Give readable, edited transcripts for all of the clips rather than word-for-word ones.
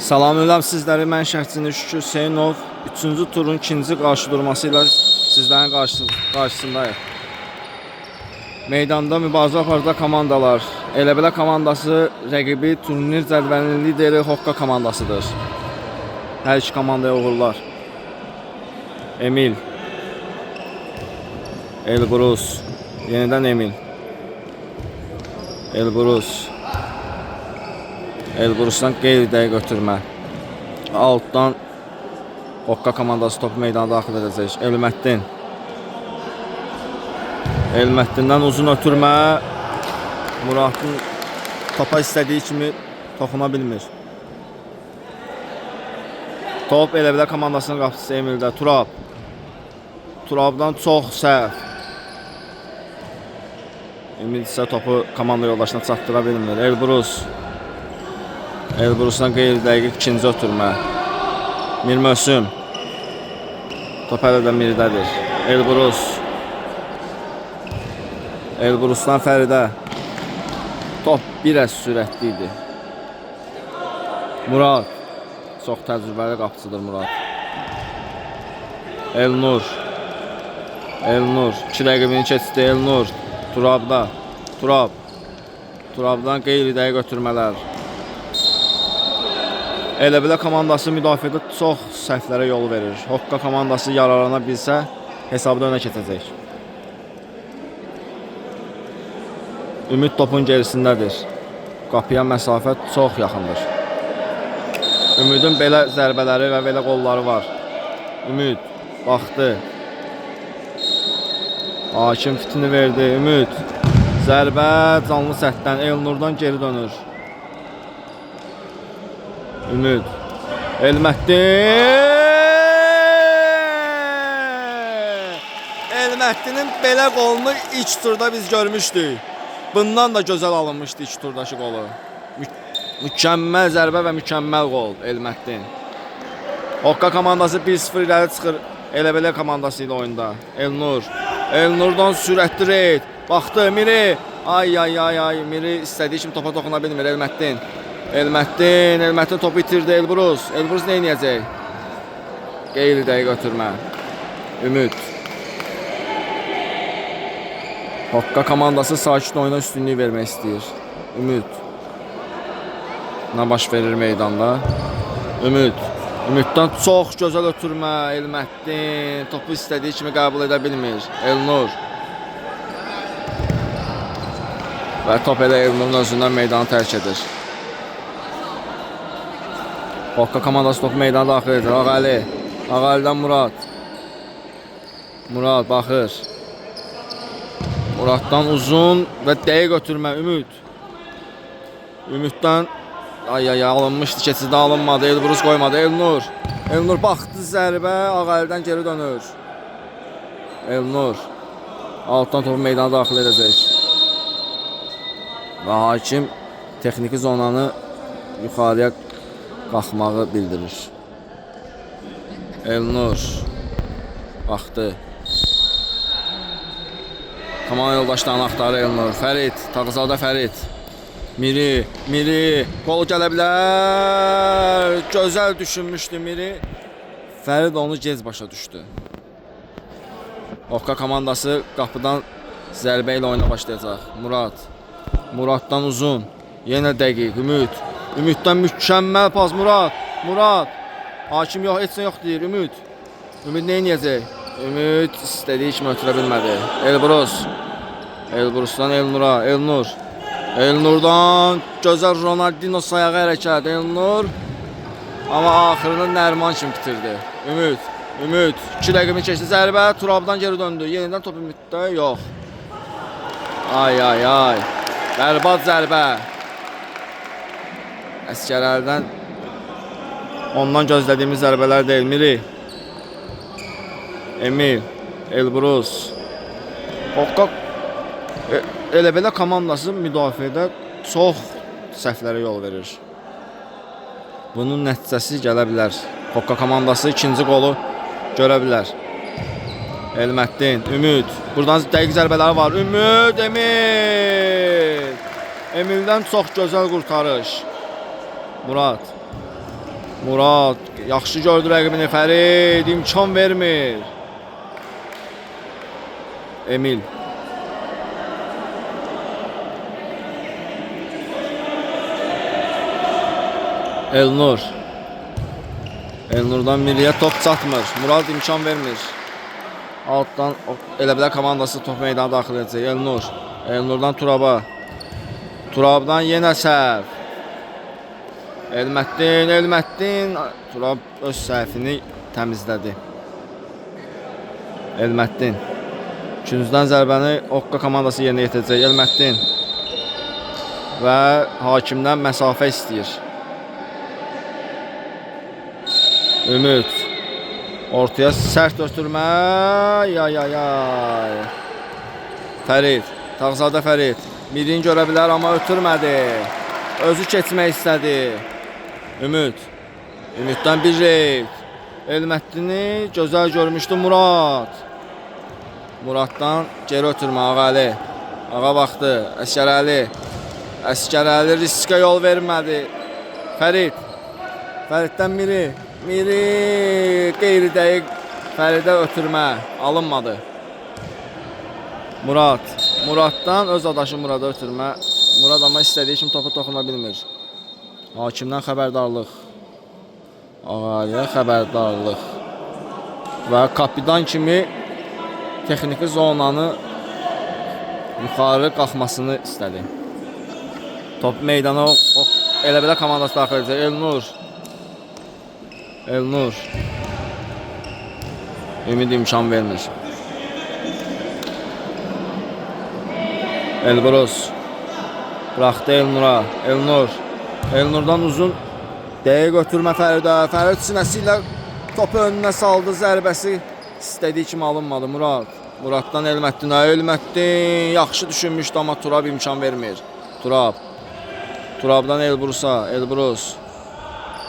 Salamlayıram sizləri. Mən şərhçini Şükür Hüseynov 3-cü turun 2-ci qarşıdurması ilə sizlərin qarşısındayıq. Meydanda mübarizə aparacaq komandalar. Elə-belə komandası rəqibi turnir cədvəlinin lideri Hokka komandasıdır. Hər iki komandaya uğurlar. Emil, Elbrus, yenidən Emil, Elbrus, Elbrusdan qeyri-dəqiq götürmə. Altdan Hokka komandası topu meydana daxil edəcək. Elməddin, Elməddindən uzun ötürmə. Muradın topa istədiyi kimi toxuna bilmir. Top Elə-belə komandasının qapıcısı Emildə. Turab, Turabdan çox səhv. Emil isə topu komanda yoldaşına çatdıra bilmir. Elbrus, Elbrusdan qeyri-dəqiq ikinci ötürmə. Mirmösüm, top hələ də Mirdədir. Elbrus, Elbrusdan Fəridə. Top biraz sürətli idi. Murad, çox təcrübəli qapıcıdır Murad. Elnur, Elnur 2 rəqibini keçdi. Elnur, Turabda, Turab, Turabdan qeyri-dəqiq ötürmələr. Elə-belə komandası müdafiədə çox səhvlərə yol verir. Hokka komandası yararlana bilsə hesabda önə keçəcək. Ümid topun gerisindədir. Qapıya məsafə çox yaxındır. Ümidin belə zərbələri və belə qolları var. Ümid baxdı. Hakim fitini verdi. Ümid zərbə canlı sətdən Elnurdan geri dönür. Ümid, Elməddin, Elməddinin belə qolunu ilk turda biz görmüşdük. Bundan da gözəl alınmışdı ilk turdakı qolu. Mükəmməl zərbə və mükəmməl qol Elməddin. Hokka komandası 1-0 irəli çıxır Elə-belə komandası ilə oyunda. Elnur, Elnurdan sürətli reyd. Baxdı Miri. Ay, Miri istədiyi kimi topa toxuna bilmir. Elməddin, Elməddin topu itirdi. Elbrus, Elbrus nə edəcək? Qeyri-dəqiq ötürmə. Ümid, Hokka komandası sakit oyuna üstünlük vermək istəyir. Ümid, nə baş verir meydanda? Ümid, Ümiddən çox gözəl ötürmə. Elməddin topu istədiyi kimi qəbul edə bilmir. Elnur və top elə Elnurun özündən meydanı tərk edir. Hokka komandası topu meydana daxil edir. Ağali, Ağalidən Murad, Murad baxır. Muraddan uzun və dəqiq ötürmə. Ümid, Ümiddən alınmışdı, keçidə alınmadı. Elbrus qoymadı. Elnur, Elnur baxdı zərbə, Ağalidən geri dönür. Elnur altdan topu meydana daxil edəcək. Və hakim texniki zonanı yuxarıya qalxmağı bildirir. Elnur baxdı. Komanda yoldaşlarını axtarır Elnur. Fərid, Tağızadə Fərid. Miri, qol gələ bilər. Gözəl düşünmüşdü Miri. Fərid onu gec başa düşdü. Hokka komandası qapıdan zərbə ilə oyuna başlayacaq. Murad, Muraddan uzun. Yenə dəqiq. Ümid, Ümiddən mükəmməl pas. Murad, hakim yox, heç nə yox deyir. Ümid nə edəcək? Ümid istədiyi kimi ötürə bilmədi. Elbrus, Elbrusdan Elnura. Elnurdan gözəl Ronaldinho sayağı hərəkət. Elnur amma axırını Nərman kimi bitirdi. Ümid 2 rəqibini keçdi. Zərbə Turabdan geri döndü. Yenidən top Ümiddə yox. Ay. Bərbad zərbə. Əskərlərdən ondan gözlədiyimiz zərbələr deyil. Miri, Emil, Elbrus. Hokka Elə-belə komandası müdafiədə çox səhvlərə yol verir. Bunun nəticəsi gələ bilər. Hokka komandası ikinci qolu görə bilər. Elməddin, Ümid. Buradan dəqiq zərbələri var. Ümid, Emil. Emildən çox gözəl qurtarış. Murad. Murad yaxşı gördü rəqibini. Fərid imkan vermir. Emil. Elnur. Elnurdan Miriyə top çatmır. Murad imkan vermir. Altdan elə bilər komandası top meydana daxil edəcək. Elnur. Elnurdan Turaba. Turabdan yenə səhv. Elməddin. Turab öz səhvini təmizlədi. Elməddin. İkinciden zərbəni Okka komandası yerinə yetirəcək. Elməddin. Və hakimdən məsafə istəyir. Ümid. Ortaya sərt ötürmə. Yay. Fərid. Tağzadə Fərid. Mirini görə bilər, amma ötürmədi. Özü keçmək istədi. Ümid. Ümiddən bir reyt. Elməddini gözəl görmüşdü Murad. Muraddan geri ötürmə Ağaəli. Ağa baxdı. Əskərəli riskə yol vermədi. Fərid. Fəriddən Miri. Miri qeyri-dəqiq. Fəridə ötürmə alınmadı. Murad. Muraddan öz adaşı Murada ötürmə. Murad amma istədiyi kimi topa toxuna bilmir. Hakimdən xəbərdarlıq. Ağaəliyə xəbərdarlıq. Və kapitan kimi texniki zonanı yuxarı qalxmasını istədi. Top meydana elə belə komandası daxil edəcək. Elnur. Ümid imkan vermir. Elbrus. Bıraxdı Elnura. Elnurdan uzun dəqiq ötürmə Fəridə. Fərid sinəsi ilə topu önünə saldı. Zərbəsi istədiyi kimi alınmadı. Muraddan Elməddin. Yaxşı düşünmüşdü, amma Turab imkan vermir. Turabdan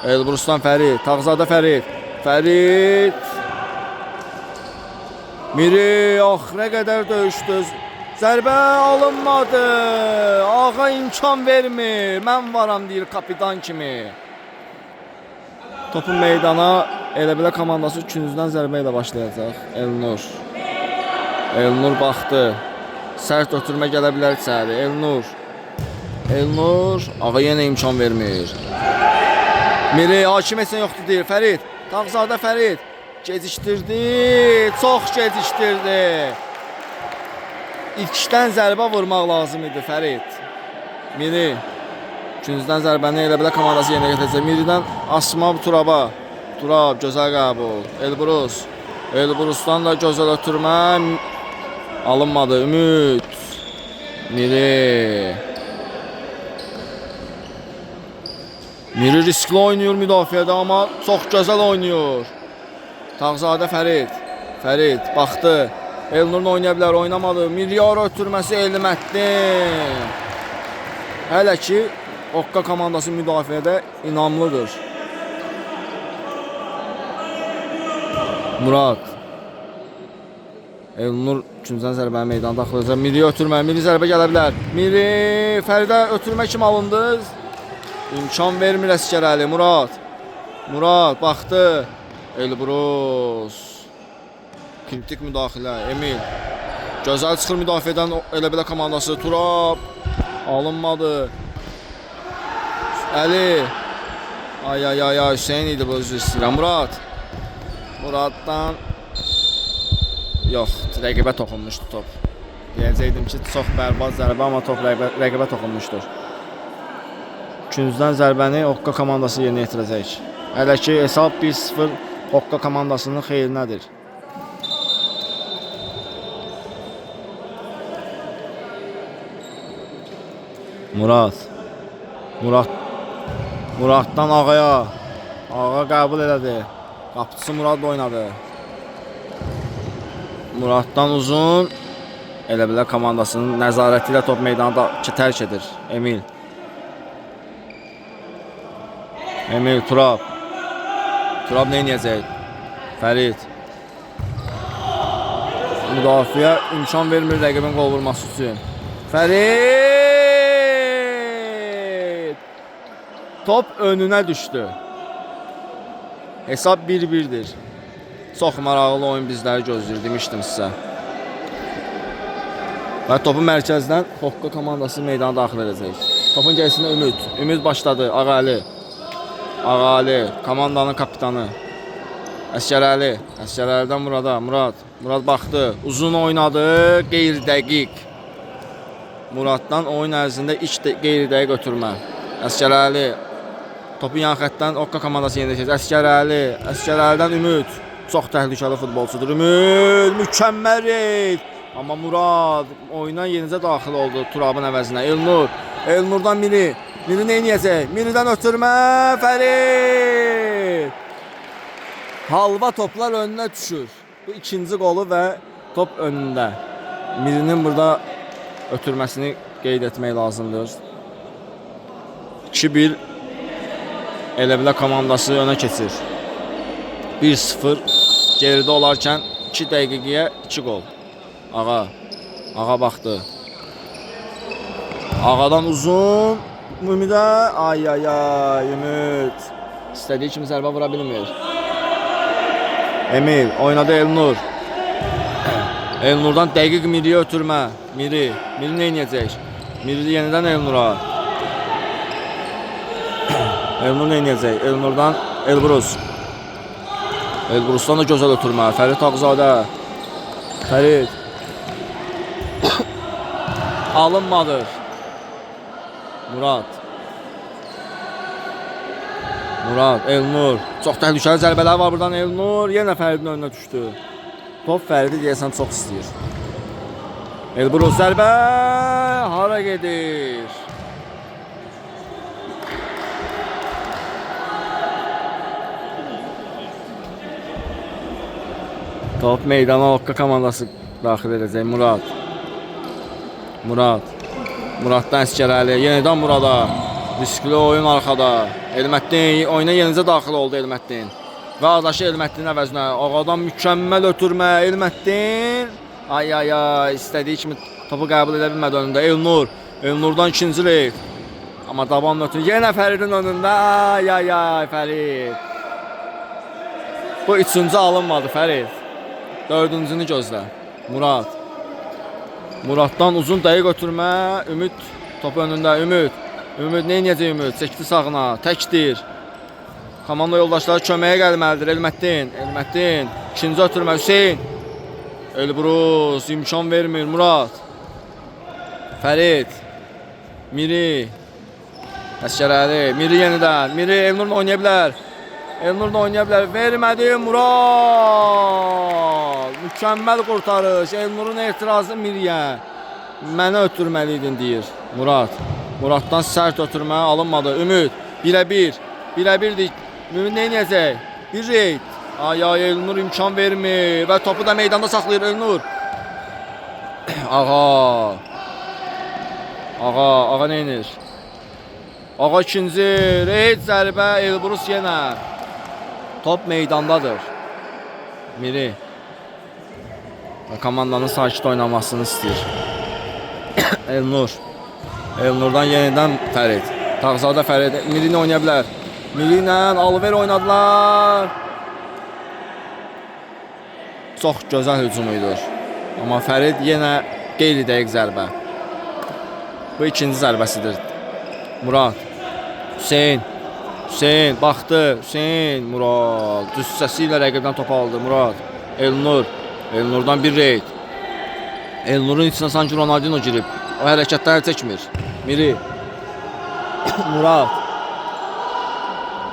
Elbrusdan Fərid. Tağzadə Fərid. Miri axıra qədər döyüşdü. Zərbə alınmadı. Ağa imkan vermir. Mən varam deyir kapitan kimi. Topun meydana elə belə komandası ikinciden zərbə ilə başlayacaq. Elnur baxdı. Sərt ötürmə gələ bilər içəri. Elnur. Ağa yenə imkan vermir. Miri hakim etsən yoxdur deyir. Fərid. Tağzadə Fərid. Gecikdirdi. Çox gecikdirdi. İlkdən zərbə vurmaq lazım idi Fərid. Miri. İkinciden zərbəni elə belə komandası yerinə yetirəcək. Miridən Asma Turaba. Turab gözəl qəbul. Elbrusdan da gözəl ötürmə alınmadı. Ümid. Miri riskli oynuyor müdafiədə, amma çox gözəl oynuyor. Tağzadə Fərid baxdı. Elnur'un oynaya bilər, oynamadı. Milyara ötürməsi Elməddin. Hələ ki Okka komandası müdafiədə inamlıdır. Murad. Elnur üçüncüdən zərbəni meydana daxil edəcək. Miri ötürmə, Miri zərbə gələ bilər. Miri Fəridə ötürmə kimi alındı. İmkan vermir Əskərəli. Murad baxdı. Elbrus. Kritik müdaxilə. Emil. Gözəl çıxır müdafiədən elə belə komandası. Turab. Alınmadı. Əli. Ay Hüseyin idi bu özür istəyirəm. Muraddan yox, rəqibə toxunmuşdu top. Deyəcəkdim ki, çox bərbad zərbə, amma top rəqibə toxunmuşdur. İkinciden zərbəni Okka komandası yerinə yetirəcək. Hələ ki hesab 1-0 Okka komandasının xeyrinədir. Muraddan Ağaya. Ağa qəbul elədi. Qapıçısı Murad oynadı. Muraddan uzun. Elə belə komandasının nəzarəti ilə top meydanı tərk edir. Emil Turab nə edəcək? Fərid. Müdafiə imkan vermir rəqibin qol vurması üçün. Fərid. Top önünə düşdü. Hesab 1-1'dir. Çox maraqlı oyun bizləri gözləyir demişdim sizə. Və topu mərkəzdən Hokka komandası meydana daxil edəcək. Topun gərisində Ümid. Ümid başladı. Ağaəli. Ağaəli. Komandanın kapitanı. Əsgərəli. Əsgərəlidən Murada. Murad baxdı. Uzun oynadı. Qeyri-dəqiq. Muraddan oyun ərzində qeyri-dəqiq ötürmə. Əsgərəli. Topu yan xəttdən Hokka komandası yeniləcək. Əsgərəli. Əsgərəlidən Ümid. Çox təhlükəli futbolçudur. Ümid. Mükəmməl reyt. Amma Murad oyuna yenicə daxil oldu Turabın əvəzinə. Elnur. Elnurdan Miri. Miri nə edəcək? Miridən ötürmə. Fərid. Halva toplar önünə düşür. Bu ikinci qolu və top önündə. Mirinin burada ötürməsini qeyd etmək lazımdır. 2-1 Elə-Bilə komandası önə keçir. 1-0 geridə olarkən 2 dəqiqəyə 2 qol. Ağa baxdı. Ağadan uzun. Ümidə. Ay Ümid. İstədiyi kimi zərbə vura bilmir. Emil oynadı Elnur. Elnurdan dəqiq Miriyə ötürmə. Miri nə edəcək? Miri yenidən Elnura. Elnur nə edəcək? Elnurdan Elbrus. Elbrusdan da gözəl ötürmə. Fərid Ağzadə. Fərid. Alınmadır. Murad, Elnur. Çox təhlükəli zərbələr var buradan. Elnur yenə Fəridin önünə düşdü. Top Fəridi deyəsən çox istəyir. Elbrus zərbə hara gedir? Top meydana Hokka komandası daxil edəcək. Muraddan Əsgərəli, yenidən Murada. Riskli oyun arxada. Elməddin oyuna yenicə daxil oldu Elməddin. Və adaşı Elməddin əvəzinə. Ağadan mükəmməl ötürmə Elməddin. Ay, istədiyi kimi topu qəbul edə bilmədi önündə. Elnurdan ikinci reyt. Amma dabanla ötür. Yenə Fəridin önündə. Ay, Fərid. Bu üçüncü alınmadı Fərid. Dördüncünü gözlə. Muraddan uzun dəqiq ötürmə. Ümid topu önündə. Ümid nə edəcək Ümid? Çəkdi sağına. Təkdir. Komanda yoldaşları köməyə gəlməlidir. Elməddin. İkinci ötürmə Hüseyn. Elbrus imkan vermir. Murad. Fərid. Miri. Əsgərəli. Miri yenidən. Miri Elnurla oynaya bilər. Vermədi Murad. Mükəmməl qurtarış. Elnurun etirazı Miriyə. Mənə ötürməliydin deyir Muraddan sərt ötürmə alınmadı. Ümid 1-1. Ümid nə edəcək? Bir reyt. Ay Elnur imkan vermir və topu da meydanda saxlayır Elnur. Ağa nə edir? Ağa ikinci reyt zərbə Elbrus yenə. Top meydandadır. Miri komandanın sakit oynamasını istəyir. Elnurdan yenidən Fərid. Tağzadə Fərid. Miri ilə oynaya bilər. Miri ilə Alver oynadılar. Çox gözəl hücum idi. Amma Fərid yenə qeyri-dəqiq zərbə. Bu ikinci zərbəsidir. Murad. Hüseyn baxdı. Murad. Düz səsi ilə rəqibdən top aldı. Murad. Elnurdan bir reyt. Elnurun içinə sanki Ronaldinho girib. O hərəkətləri çəkmir. Miri.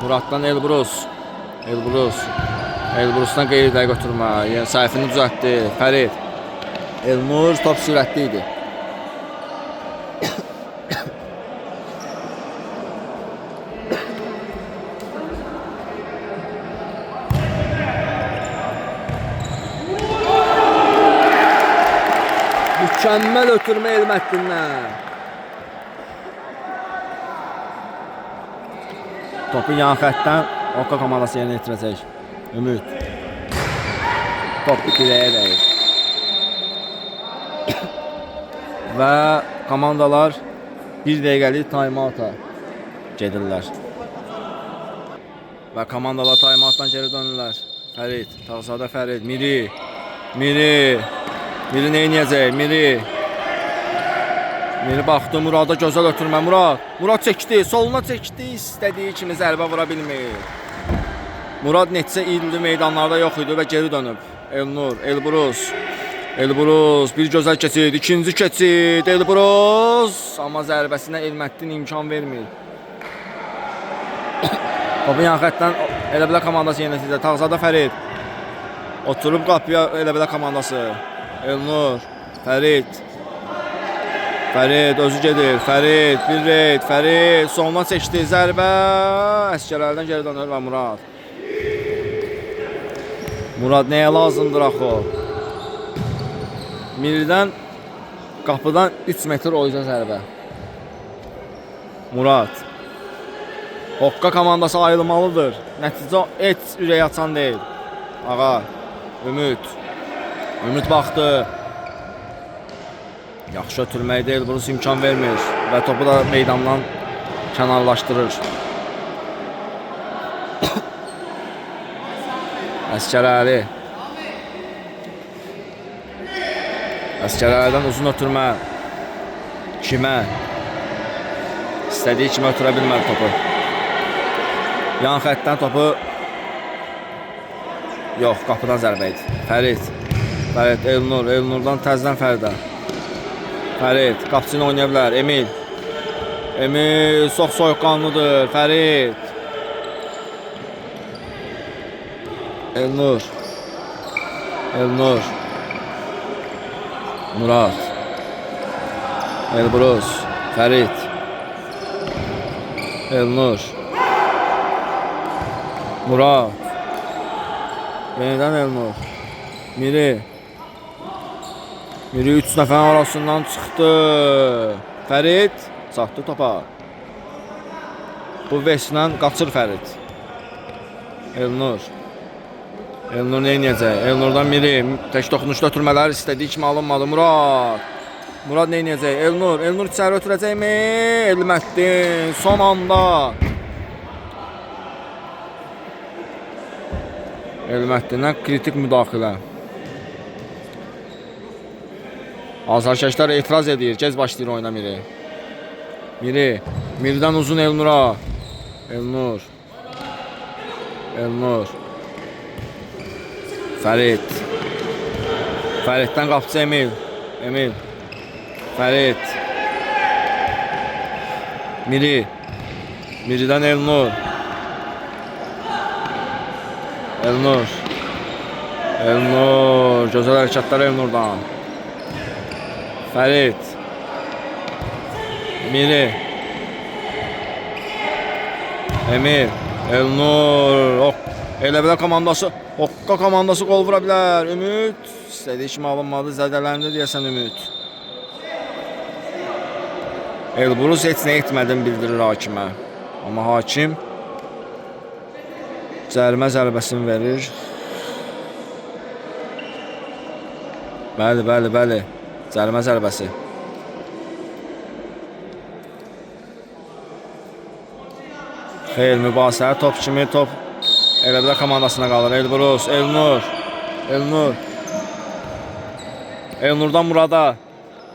Muraddan Elbrus. Elbrusdan qeyri-dəqiq ötürmə. Yəni səhifini düzəltdi. Fərid. Elnur top sürətli idi. Mükəmməl ötürmə Elməddindən. Topu yan xəttdən Hokka komandası yerinə yetirəcək. Ümid. Top dirəyə dəyir. Və komandalar 1 dəqiqəlik time-out'a gedirlər. Və komandalar taymatdan geri dönürlər. Fərid, Tağzadə Fərid, Miri. Miri neyniyəcək? Miri baxdı Murada, gözəl ötürmə Murad. Murad çəkdi, soluna çəkdi, istədiyi kimi zərbə vura bilmir. Murad neçə ildir meydanlarda yox idi və geri dönüb. Elnur, Elbrus bir gözəl keçid, ikinci keçid, Elbrus. Amma zərbəsinə Elməddin imkan vermir. Topun yan xətdən elə bilə komandası yenə nəticə. Tağzadə Fərid. Oturub qapıya elə bilə komandası. Elnur, Fərid özü gedir. Fərid, bir reyd, Fərid soluna çəkdi, zərbə. Əskərlərdən geri dönür və Murad nəyə lazımdır axı? Miridən qapıdan 3 metr oyca zərbə. Murad. Hokka komandası ayrılmalıdır. Nəticə heç ürək açan deyil. Ağa, Ümid baxdı. Yaxşı ötürmək deyil, burası imkan vermir və topu da meydandan kənarlaşdırır. Əskərəlidən uzun ötürmə. Kimə? İstədiyi kimi ötürə bilmədi topu. Yan xəttdən topu yox, qapıdan zərbə idi. Fərid, Elnurdan təzdən Fəridə. Fərid, qapıçı ilə oynaya bilər. Emil çox soyuqqanlıdır. Fərid. Elnur. Murad. Elbrus. Fərid. Elnur. Murad. Yenidən Elnur. Miri 3 nəfərin arasından çıxdı. Fərid çatdı topa. Bu veslə qaçır Fərid. Elnur neyniyəcək? Elnurdan Miri tək toxunuşda ötürmələr istədiyi kimi alınmadı. Murad neyniyəcək? Elnur içəri ötürəcəkmi? Elməddin son anda. Elməddindən kritik müdaxilə. Azarkeşlər etiraz edir. Gez başlayır oyuna Miridən uzun Elnura. Elnur. Fəriddən qapıcı Emil. Fərid. Miridən Elnur. Gözəl hərəkətlər Elnurdan. Fərid. Miri. Emil. Elnur. Elə bilər komandası. Hokka komandası qol vura bilər. Ümid. İstədiyi kimi alınmadı. Zədələndi deyəsən Ümid. Elbrus heç nə etmədin bildirir hakimə. Amma hakim cərimə zərbəsini verir. Bəli. Cərimə zərbəsi. Xeyr, mübahisə top kimi top elə bilər komandasına qalır. Elbrus, Elnur. Elnurdan Murada.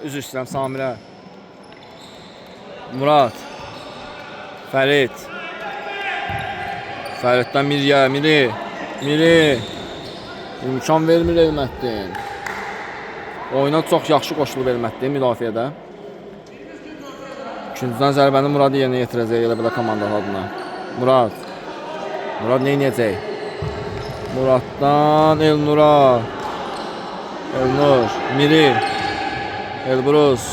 Üzr istəyirəm Samirə. Murad. Fəriddən Miri. İmkan vermir Elməddin. Oyuna çox yaxşı qoşulub Elməddin müdafiədə. İkincidən zərbəni Murad yerinə yetirəcək elə belə komanda adına. Murad neyniyəcək? Muraddan Elnura. Miri. Elbrus.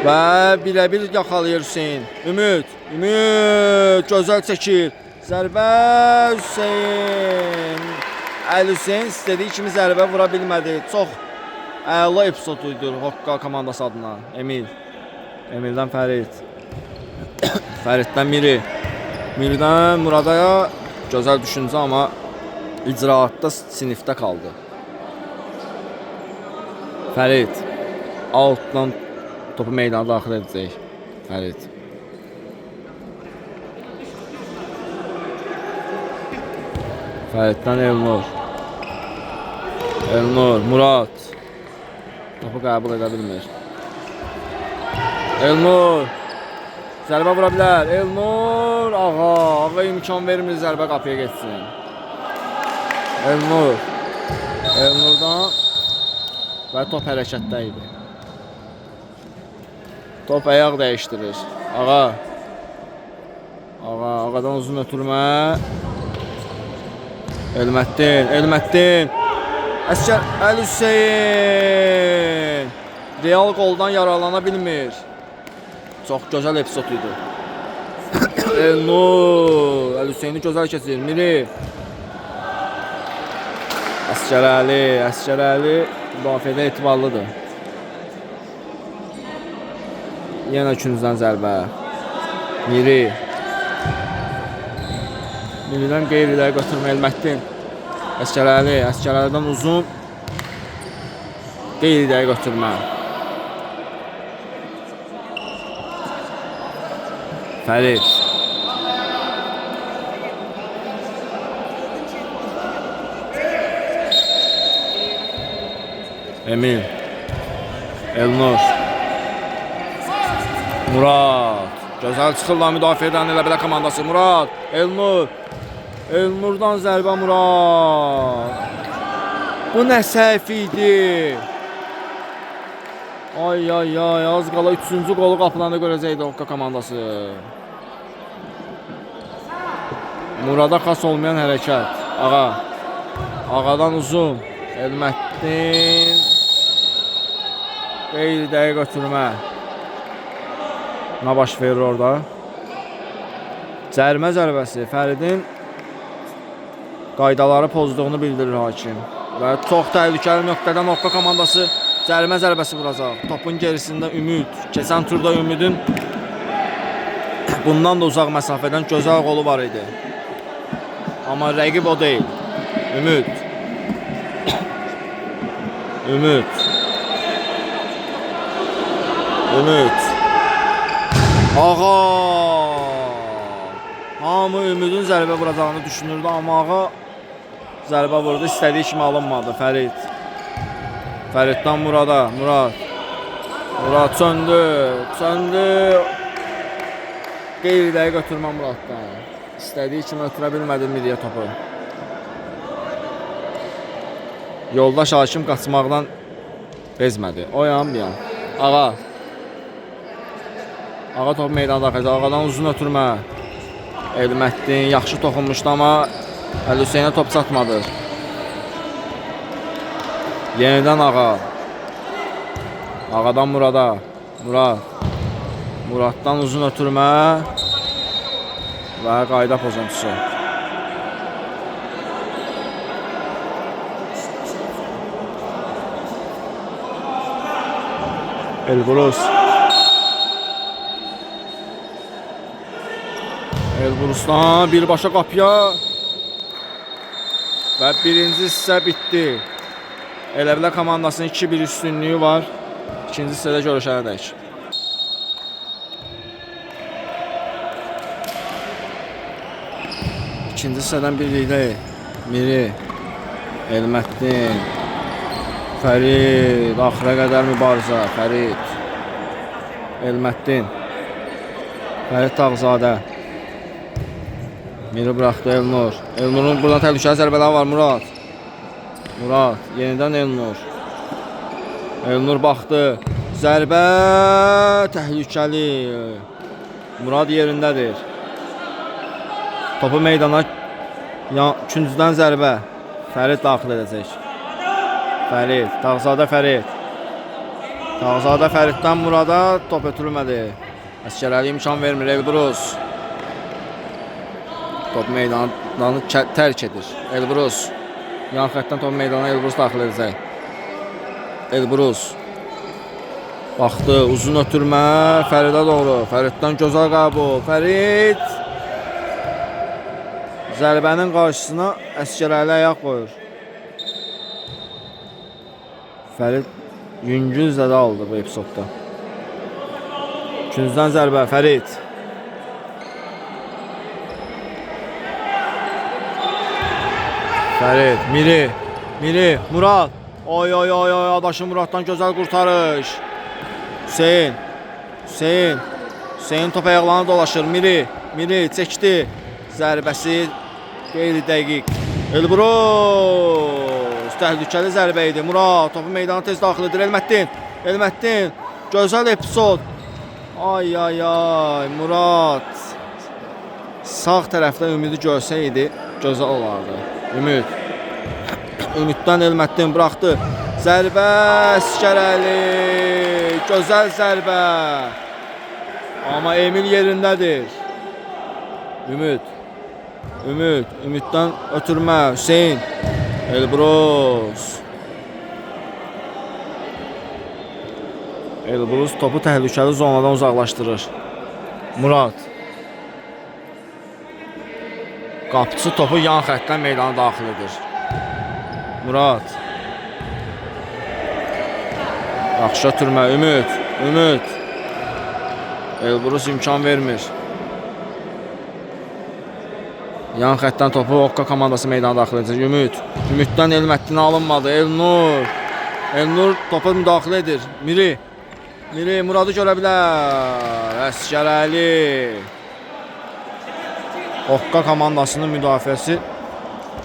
Və birə-bir yaxalayır Hüseyin. Ümid gözəl çəkir. Zərbə Hüseyin. Hüseyin istədiyi kimi zərbə vura bilmədi. Çox əla epizod idi Hokka komandası adına. Emildən Fərid. Fəriddən Miridən Muradaya gözəl düşüncə, amma icraatda sinifdə qaldı. Fərid altdan topu meydana daxil edəcək. Fərid. Fəriddən Elnur. Elnur, Murad. Topu qəbul edə bilmir. Elnur. Zərbə vura bilər. Elnur. Ağa imkan vermir zərbə qapıya geçsin. Elnur. Elnurdan və top hərəkətdə idi. Top ayaq dəyişdirir. Ağadan uzun ötürmə. Elməddin. Əskər Əlhüseyn. Real qoldan yararlana bilmir. Çox gözəl epizod idi. Elnur. Əlhüseyni gözəl keçir. Miri. Əskər Əli müdafiədə etibarlıdır. Yenə küncdən zərbə. Miridən qeyriləri götürmə Elməddin. Əskər Əlidən uzun. Qeyriləri götürmə. Fərid. Emin. Elnur. Murad. Gözəl çıxırlar müdafiədən elə belə komandası. Murad. Elnurdan zərbə Murad. Bu nə səhv idi? Ay, az qala 3-cü qolu qapılarında görəcəkdi Okka komandası. Murada xas olmayan hərəkət. Ağadan uzun. Elməddin. Qeyri dəqiq götürmə. Nə baş verir orada? Cərimə zərbəsi. Fəridin qaydaları pozduğunu bildirir hakim. Və çox təhlükəli nöqtədən Okka komandası cərimə zərbəsi vuracaq. Topun gerisində Ümid. Keçən turda Ümidin bundan da uzaq məsafədən gözəl qolu var idi. Amma rəqib o deyil. Ümid. Hamı Ümidin zərbə vuracağını düşünürdü, amma zərbə vurdu, istədiyi kimi alınmadı. Fəriddən Murad söndü. Qeyriləri götürmə Muraddan. İstədiyi kimi ötürə bilmədi Miriyə topu. Yoldaş hakim qaçmaqdan bezmədi. O yan bir yan. Ağa top meydana daxildir. Ağadan uzun ötürmə. Elməddin yaxşı toxunmuşdu, amma Əlhüseynə top çatmadı. Yenidən Ağadan Murada. Muraddan uzun ötürmə və qayda pozuntusu. Elbrusdan birbaşa qapıya və birinci hissə bitdi. Elə-bilə komandasının 2-1 üstünlüyü var. İkinci hissədə görüşənədək. İkinci hissədən birlikdə Miri, Elməddin, Fərid, axıra qədər mübarizə. Elməddin, Fərid Tağzadə. Miri bıraxdı Elnur. Elnurun buradan təhlükəli zərbələri var. Murad, yenidən Elnur baxdı. Zərbə təhlükəli. Murad yerindədir. Topu meydana küncdən zərbə. Fərid daxil edəcək. Tağzadə Fəriddən Murada top ötürülmədi. Əskər Əli imkan vermir. Elbrus. Top meydanı tərk edir. Elbrus. Yan xəttdən top meydana Elbrus daxil edəcək. Baxdı, uzun ötürmə Fəridə doğru. Fəriddən gözəl qəbul. Fərid zərbənin qarşısına Əskər Əli ayaq qoyur. Fərid yüngül zədə aldı bu epizodda. Küncdən zərbə Fərid. Fərid, Miri, Murad. Oy, adaşı Muraddan gözəl qurtarış. Hüseyin top ayaqlarına dolaşır. Miri çəkdi. Zərbəsi qeyri dəqiq. Elbrus təhlükəli zərbə idi. Murad topu meydana tez daxil edir. Elməddin. Gözəl epizod. Ay, Murad. Sağ tərəfdə Ümidi görsəydi gözəl olardı. Ümiddən Elməddin buraxdı. Zərbə Əskərəli. Gözəl zərbə. Amma Emil yerindədir. Ümiddən ötürmə. Hüseyin. Elbrus topu təhlükəli zonadan uzaqlaşdırır. Murad. Qapıcı topu yan xəttdən meydana daxil edir. Murad. Yaxşı ötürmə. Ümid. Elbrus imkan vermir. Yan xəttdən topu Okka komandası meydana daxil edir. Ümiddən Elməddin alınmadı. Elnur topa müdaxilə edir. Miri Muradı görə bilər. Əskərəli. Okka komandasının müdafiəsi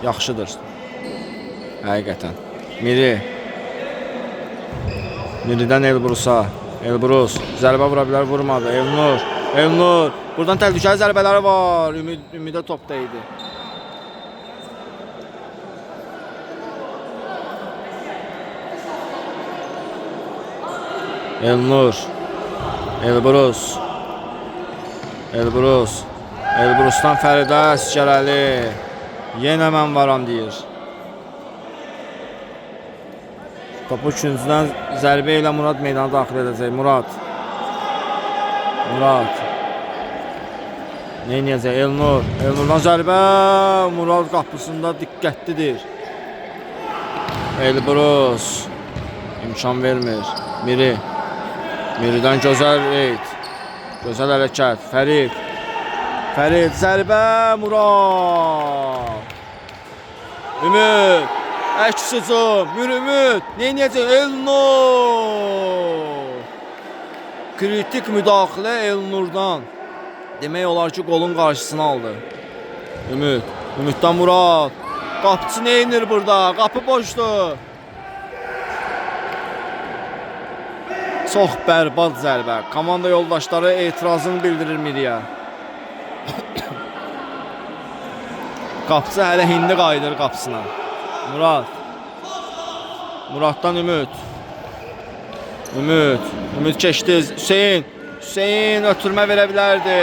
yaxşıdır. Həqiqətən. Miridən Elbrusa. Elbrus zərbə vura bilər, vurmadı. Elnur. Buradan təhlükəli zərbələri var. Ümidə top dəydi. Elbrusdan Fəridə Əskərəli. Yenə mən varam deyir. Topu üçüncüdən zərbə ilə Murad meydana daxil edəcək. Murad. Neynəyəcək? Elnurdan zərbə. Murad qapısında diqqətlidir. Elbrus imkan vermir. Miridən gözəl reyd. Gözəl hərəkət. Fərid zərbə. Murad. Ümid. Əks hücum. Ümid. Neynəyəcək? Elnur. Kritik müdaxilə Elnurdan. Demək olar ki, qolun qarşısını aldı. Ümiddən Murad. Qapıcı neynir burada? Qapı boşdur. Çox bərbad zərbə. Komanda yoldaşları etirazını bildirir Miriyə. Qapıcı hələ hindi qayıdır qapısına. Muraddan Ümid keçdi. Hüseyin ötürmə verə bilərdi.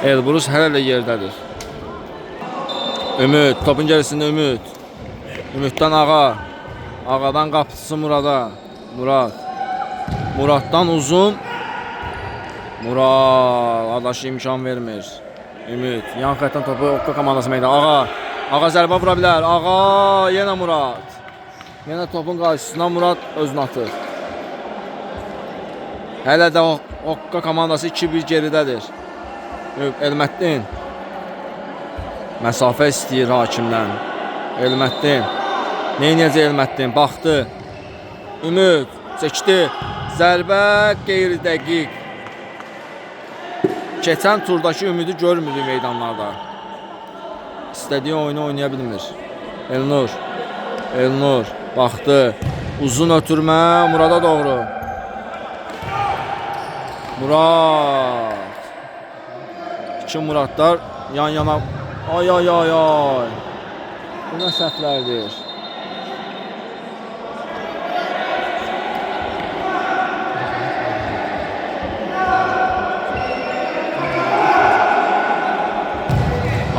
Elbrus hələ də yerdədir. Topun gərisində Ümiddən Ağa. Ağadan qapıcısı Murada. Muraddan uzun. Adaşı imkan vermir. Yan xəttdən topu Okka komandası meydana. Ağa zərbə vura bilər. Yenə Murad. Yenə topun qarşısına Murad özünü atır. Hələ də Okka komandası 2-1 geridədir. Elməddin. Məsafə istəyir hakimdən. Elməddin. Neynəyəcək Elməddin? Baxdı. Ümid çəkdi. Zərbə qeyri dəqiq. Keçən turdakı Ümidi görmürdü meydanlarda. İstədiyi oyunu oynaya bilmir. Elnur baxdı. Uzun ötürmə Murada doğru. Murad. İki Muradlar yan-yana. Ay. Bu nə səhvlərdir?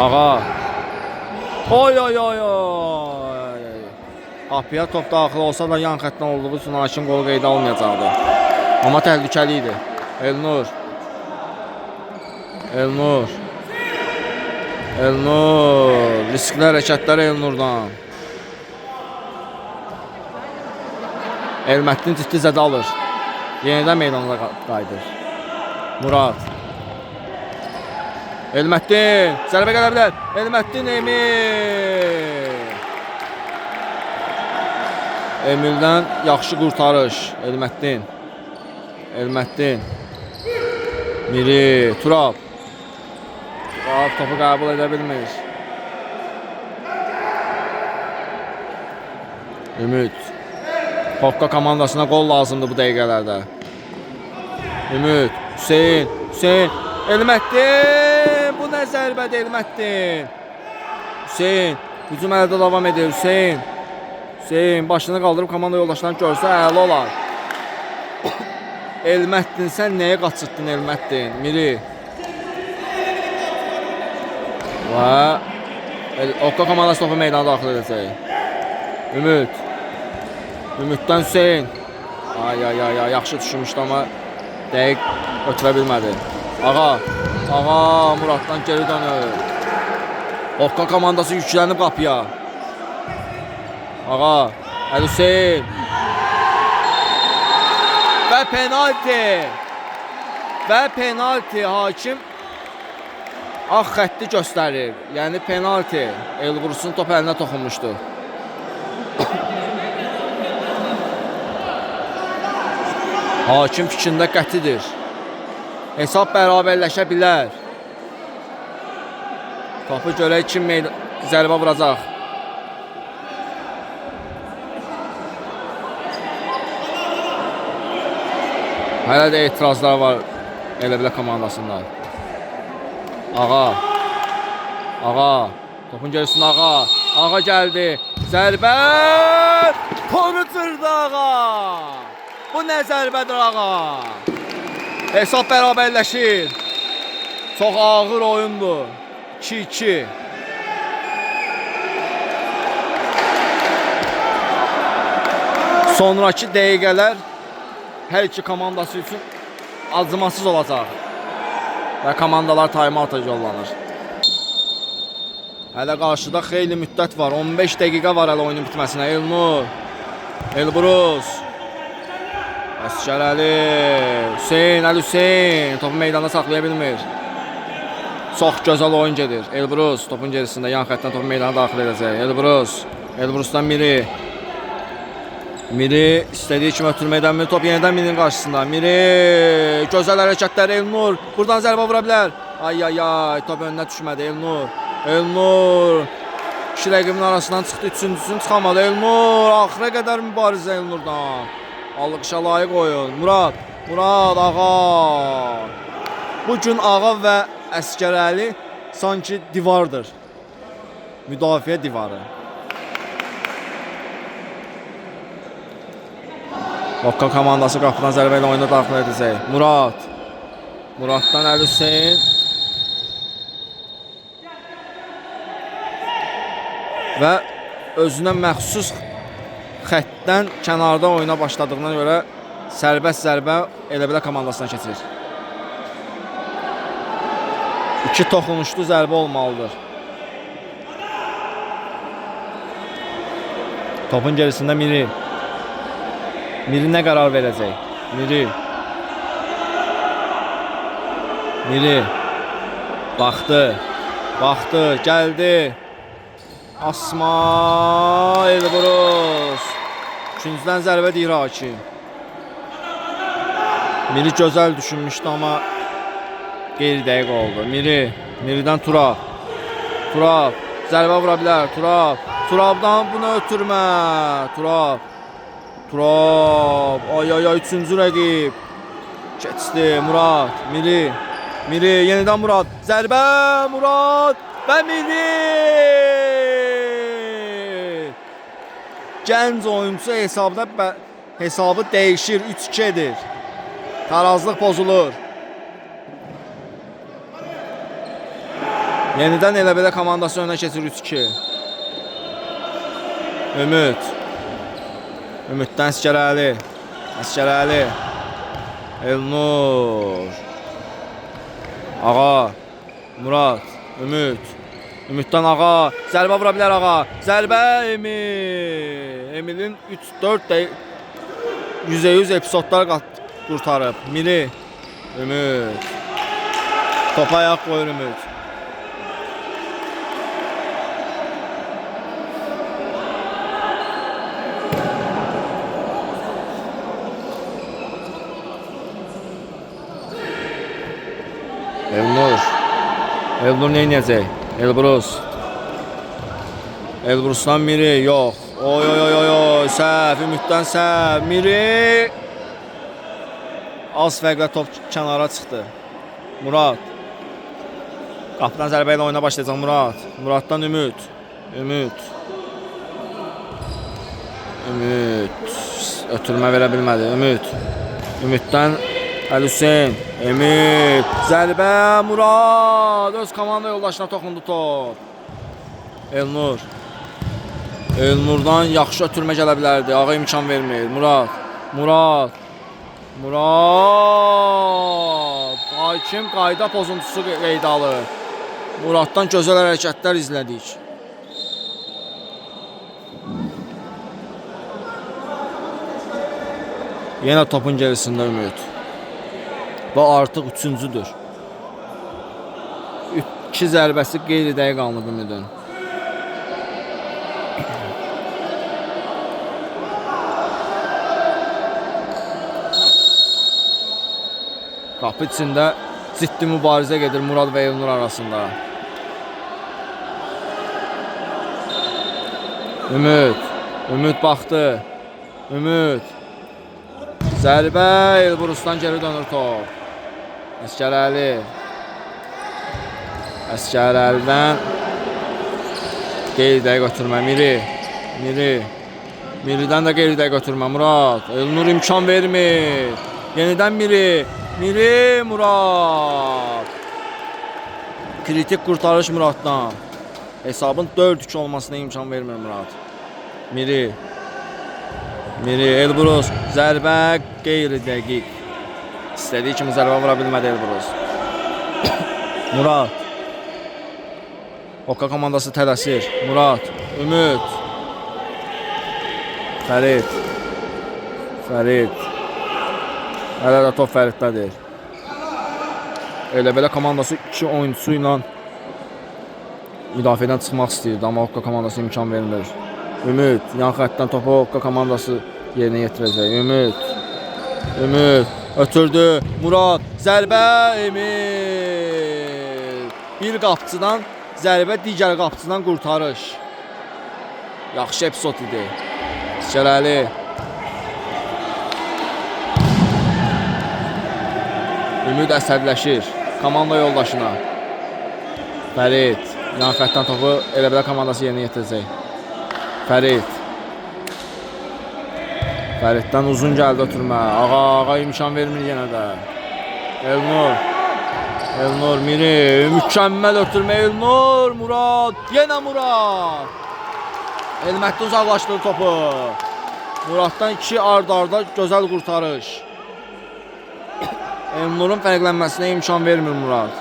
Ağa. Ay. Qapıya top daxil olsa da yan xəttdən olduğu üçün hakim qol qeydə almayacaqdı. Amma təhlükəli idi. Elnur. Elnur. Elnur. Riskli hərəkətlər Elnurdan. Elməddin ciddi zədə alır. Yenidən meydana qayıdır. Murad. Elməddin. Zərbə gələ bilər. Elməddin Emil. Emildən yaxşı qurtarış. Elməddin. Elməddin. Miri. Turab. Turab topu qəbul edə bilmir. Ümid. Hokka komandasına qol lazımdır bu dəqiqələrdə. Ümid. Hüseyin. Hüseyin. Elməddin. Bu nə zərbədir Elməddin. Hüseyin. Hücum əldə davam edir. Hüseyin. Hüseyin başını qaldırıb komanda yoldaşlarını görsə əla olar. Elməddin sən nəyə qaçırdın Elməddin? Miri. Və Hokka komandası topu meydana daxil edəcək. Ümid. Ümiddən Hüseyin. Ay, yaxşı düşünmüşdü amma dəqiq ötürə bilmədi. Ağa. Ağa Muraddan geri dönür. Hokka komandası yüklənib qapıya. Ağa. Əli Hüseyin. Və penalti. Və penalti hakim ağ xətti göstərir. Yəni penalti. Elqurusun top əlinə toxunmuşdu. Hakim fikrində qətidir. Hesab bərabərləşə bilər. Topu görək kim zərbə vuracaq. Hələ də etirazlar var Elə-Bilə komandasında. Ağa. Ağa. Topun gerisində Ağa. Ağa gəldi. Zərbə. Konu cırdı Ağa. Bu nə zərbədir Ağa. Hesab bərabərləşir. Çox ağır oyundur. 2-2. Sonraki dəqiqələr hər iki komandası üçün acımasız olacaq. Və komandalar time-out'a yollanır. Hələ qarşıda xeyli müddət var. 15 dəqiqə var hələ oyunun bitməsinə. Elnur. Elbrus. Əsgərəli. Hüseyin. Əli Hüseyin. Topu meydanda saxlaya bilmir. Çox gözəl oyun gedir. Elbrus topun gerisində yan xəttdən topu meydana daxil edəcək. Elbrus. Elbrusdan Miri. Miri istədiyi kimi ötürməkdən Miri top yenidən Mirinin qarşısında. Miri gözəl hərəkətlər Elnur. Buradan zərbə vura bilər. Ay top önünə düşmədi Elnur. Elnur 2 rəqibin arasından çıxdı, üçüncüsünü çıxamadı. Elnur axıra qədər mübarizə Elnurdan. Alqışa layiq oyun. Murad. Murad Ağa. Bugün Ağa və Əsgərəli sanki divardır. Müdafiə divarı. Hokka komandası qapıdan zərbə ilə oyuna daxil edəcək. Murad. Muraddan Əli Hüseyin. Və özünə məxsus xəttdən kənarda oyuna başladığına görə sərbəst zərbə Elə-Bilə komandasına keçir. 2 toxunuşlu zərbə olmalıdır. Topun gerisində Miri. Miri nə qərar verəcək? Miri. Miri. Baxdı. Baxdı. Gəldi. Asma Elbrus. Üçüncüdən zərbə deyir hakim. Miri gözəl düşünmüşdü amma qeyri dəqiq oldu. Miri. Miridən Turab. Turab. Zərbə vura bilər. Turab. Turabdan bunu ötürmə. Turab. Turab. Ay. Üçüncü rəqib. Keçdi. Murad. Miri. Miri. Yenidən Murad. Zərbə. Murad. Və Miri. Gənc oyuncu hesabı dəyişir. 3-2'dir. Tarazlıq pozulur. Yenidən Elə-Bilə komandası önə keçir 3-2. Ümid. Ümiddən Əsgərəli. Əsgərəli. Elnur. Ağa. Murad. Ümid. Ümiddən Ağa. Zərbə vura bilər Ağa. Zərbə Emil. Emilin 3-4 dəqiq %100 epizodlar qurtarıb. Miri. Ümid. Topa ayaq qoyur Ümid. Elnur. Elnur nə edəcək? Elbrus. Elbrusdan Miri. Yox. Oy oy oy oy. Səhv. Ümiddən səhv. Miri. Az fərqlə top kənara çıxdı. Murad. Qapıdan zərbə ilə oyuna başlayacaq Murad. Muraddan Ümid. Ümid. Ümid. Ötürmə verə bilmədi. Ümid. Ümiddən Əli Hüseyn. Emil. Zərbə Murad. Öz komanda yoldaşına toxundu top. Elnur. Elnurdan yaxşı ötürmə gələ bilərdi. Ağa imkan vermir. Murad. Murad. Murad. Hakim qayda pozuntusu qeydə alır. Muraddan gözəl hərəkətlər izlədik. Yenə topun gerisində Ümid. Və artıq 3-cüdür. 2 zərbəsi qeyri-dəqiq qalıb Ümidin. Qapı içində ciddi mübarizə gedir Murad və Elnur arasında. Ümid. Ümid baxdı. Ümid. Zərbə Elbrusdan geri dönür top. Əskərəli. Əskərəlidən qeyri-dəqiq ötürmə Miri. Miri. Miridən də qeyri-dəqiq ötürmə Murad. Elnur imkan vermir. Yenidən Miri. Miri Murad. Kritik qurtarış Muraddan. Hesabın 4-2 olmasına imkan vermir Murad. Miri. Miri Elbrus. Zərbə qeyri-dəqiq. İstədiyi kimi zərbə vura bilmədi Elbrus. Murad. Oka komandası tələsir. Murad. Ümid. Fərid. Fərid. Hələ də top Fəriddədir. Elə belə komandası 2 oyuncusu ilə müdafiədən çıxmaq istəyirdi, amma Oka komandası imkan vermir. Ümid. Yan xəttdən topu Oka komandası yerinə yetirəcək. Ümid. Ümid. Ötürdü. Murad. Zərbə Emil. Bir qapçıdan zərbə digər qapçıdan qurtarış. Yaxşı epizod idi. Şərəli. Ümid əsəbləşir komanda yoldaşına. Fərid. Yan xəttdən topu elə belə komandası yerinə yetirəcək. Fərid. Fəriddən uzun gəldi ötürmə. Ağa imkan vermir yenə də. Elnur. Elnur Miri. Mükəmməl ötürmə Elnur. Murad. Yenə Murad. Elməkdə uzaqlaşdırdı topu. Muraddan 2 ard-arda gözəl qurtarış. Elnurun fərqlənməsinə imkan vermir Murad.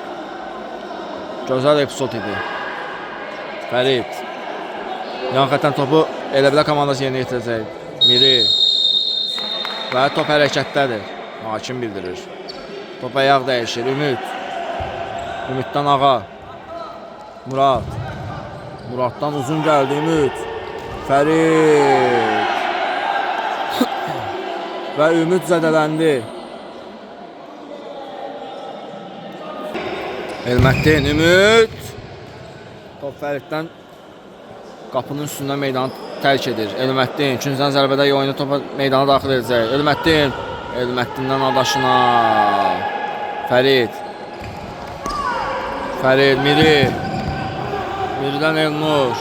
Gözəl epizod idi. Fərid. Yan xəttdən topu elə belə komandası yerinə yetirəcək. Miri. Və top hərəkətdədir. Hakim bildirir. Top ayaq dəyişir. Ümid. Ümiddən Ağa. Murad. Muraddan uzun gəldi Ümid. Fərid. Və Ümid zədələndi. Elmətdin Ümid. Top Fəriddən qapının üstündən meydanı tərk edir. Elmətdin 2-cüdən zərbədə oyunu topa meydana daxil edəcək. Elmətdin. Elmətdindən adaşına. Fərid. Fərid. Miri. Miridən Elnur.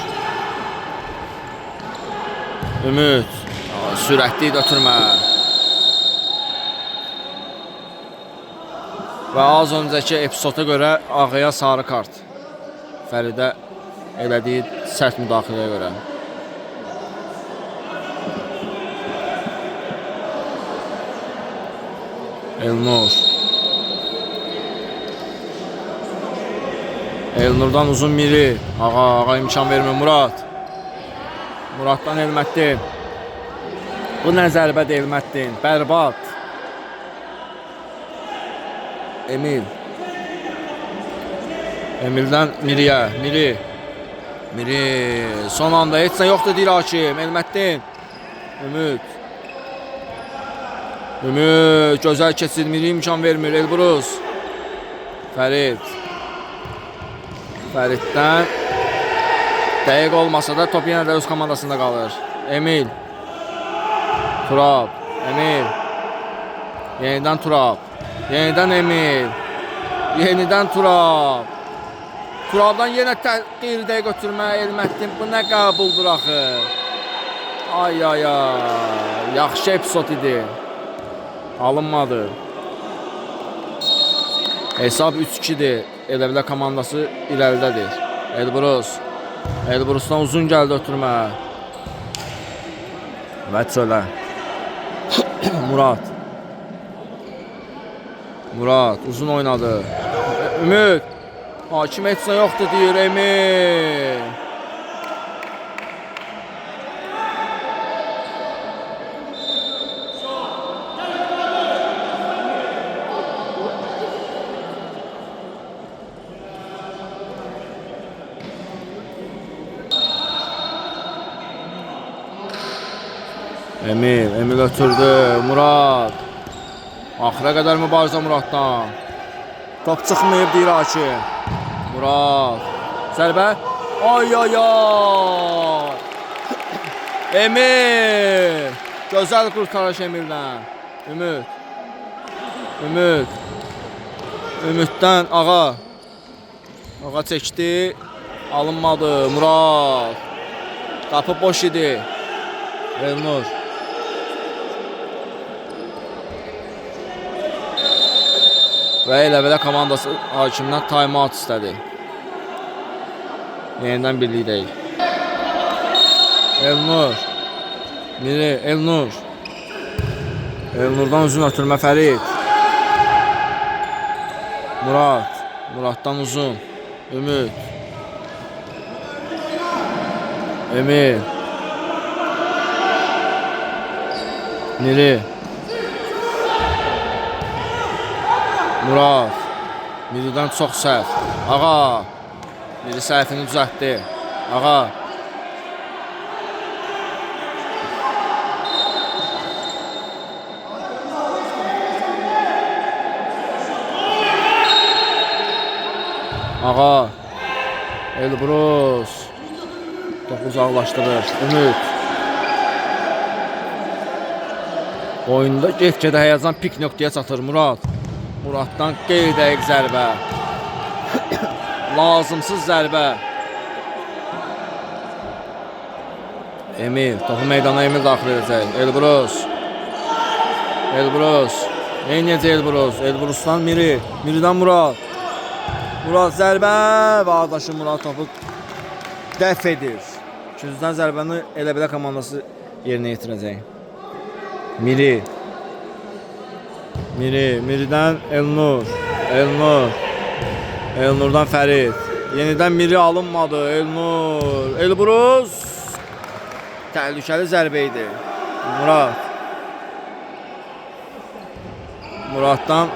Ümid. Sürətli ötürmə. Və az öncəki epizoda görə Ağaya sarı kart. Fəridə elədiyi sərt müdaxiləyə görə. Elnur. Elnurdan uzun Miri. Ağa imkan vermir Murad. Muraddan Elməddin. Bu nə zərbədir Elməddin? Bərbad. Emil. Emildən Miriyə. Miri. Son anda heç nə yoxdur deyir hakim. Elməddin. Ümid. Gözəl keçir. Miri imkan vermir. Elbrus. Fərid. Fəriddən dəqiq olmasa da top yenə də öz komandasında qalır. Emil. Turab. Emil. Yenidən Turab. Yenidən Emil. Yenidən Turab. Turabdan yenə qeyri-dəqiq götürmə Elməddin. Bu nə qəbuldur axı? Ay. Yaxşı epizod idi. Alınmadı. Hesab 3-2'dir. Elə-bilə komandası irəlidədir. Elbrusdan uzun gəldi ötürmə. Və çölə. Murad uzun oynadı. Ümid. Hakim heç nə yoxdur deyir Emil. Emil ötürdü. Murad. Axıra qədər mübarizə Muraddan. Top çıxmayıb deyir hakim. Murad. Zərbə. Ay. Emil. Gözəl qurtarış Emildən. Ümiddən Ağa. Ağa çəkdi. Alınmadı. Murad. Qapı boş idi. Elnur. Və elə-belə komandası hakimdən time-out istədi. Yenidən birlikdəyik. Elnur. Miri, Elnur. Elnurdan uzun ötürmə Fərid. Muraddan uzun. Ümid. Emil. Miri. Murad. Miridən çox səhv. Ağa. Miri səhvini düzəltdi. Ağa. Elbrus. Topu uzaqlaşdırır. Ümid. Oyunda get-gedə həyəcan pik nöqtəyə çatır Muraddan qeyri-dəqiq zərbə. Lazımsız zərbə. Emil. Topu meydana Emil daxil edəcək. Elbrus. Neynəyəcək Elbrus? Elbrusdan Miri. Miridən Murad zərbə. Və adaşı Murad topu dəf edir. İkinciden zərbəni elə-belə komandası yerinə yetirəcək. Miridən Elnur. Elnurdan Fərid. Yenidən Miri alınmadı. Elbrus. Təhlükəli zərbə idi. Muraddan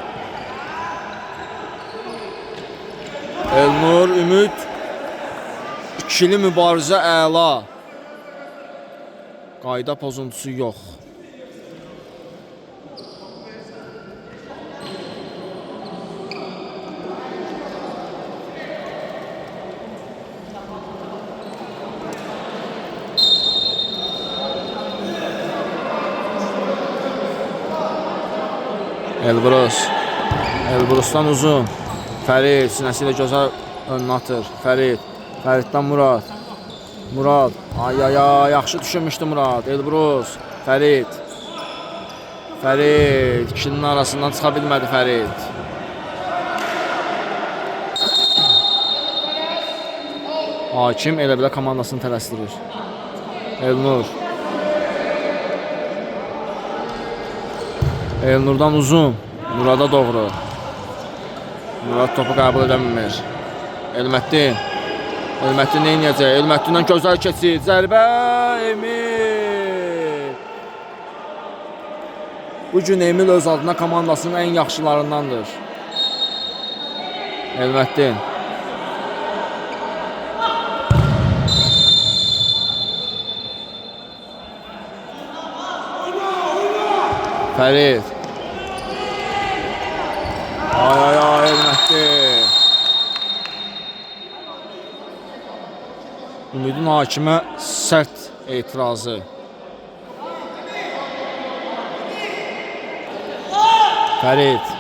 Elnur, Ümid. İkili mübarizə əla. Qayda pozuntusu yox. Elbrusdan uzun. Fərid sinəsiyle gözəl önünə atır. Fəriddən Murad. Ay, yaxşı düşünmüşdü Murad. Elbrus. Fərid. İkilinin arasından çıxa bilmədi Fərid. Hakim elə-belə komandasını tələsdirir. Elnurdan uzun. Murada doğru. Murad topu qəbul edəmir. Elməddin. Elməddin neynəyəcək? Elməddindən gözəl keçir. Zərbə Emil. Bugün Emil öz adına komandasının ən yaxşılarındandır. Elməddin. Fərid. Ay Elməddin. Ümidin hakimə sərt etirazı. Fərid.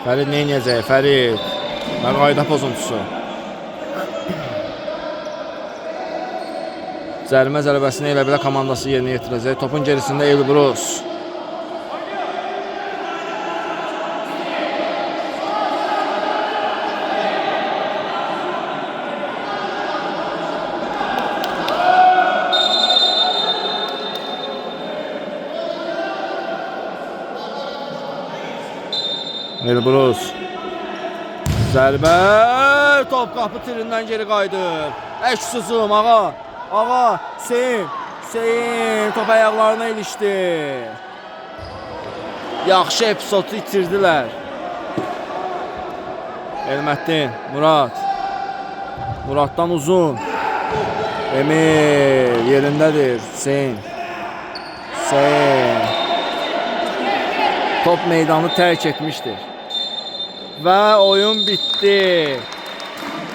Fərid neynəyəcək? Fərid. Qayda pozuntusu. Cərimə zərbəsini elə belə komandası yerinə yetirəcək. Topun gerisində Elbrus. Elbrus. Zərbə. Top qapı tirindən geri qayıdır. Əksuzum ağa. Ağa. Hüseyin. Hüseyin. Top ayaqlarına ilişdi. Yaxşı epizodu itirdilər. Elməddin. Murad. Muraddan uzun. Emil. Yerindədir. Hüseyin. Hüseyin. Top meydanı tərk etmişdir. Və oyun bitdi.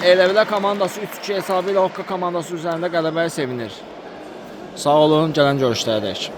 Elə-belə komandası 3-2 hesabı ilə Hokka komandası üzərində qələbəyə sevinir. Sağ olun, gələn görüşlərədək.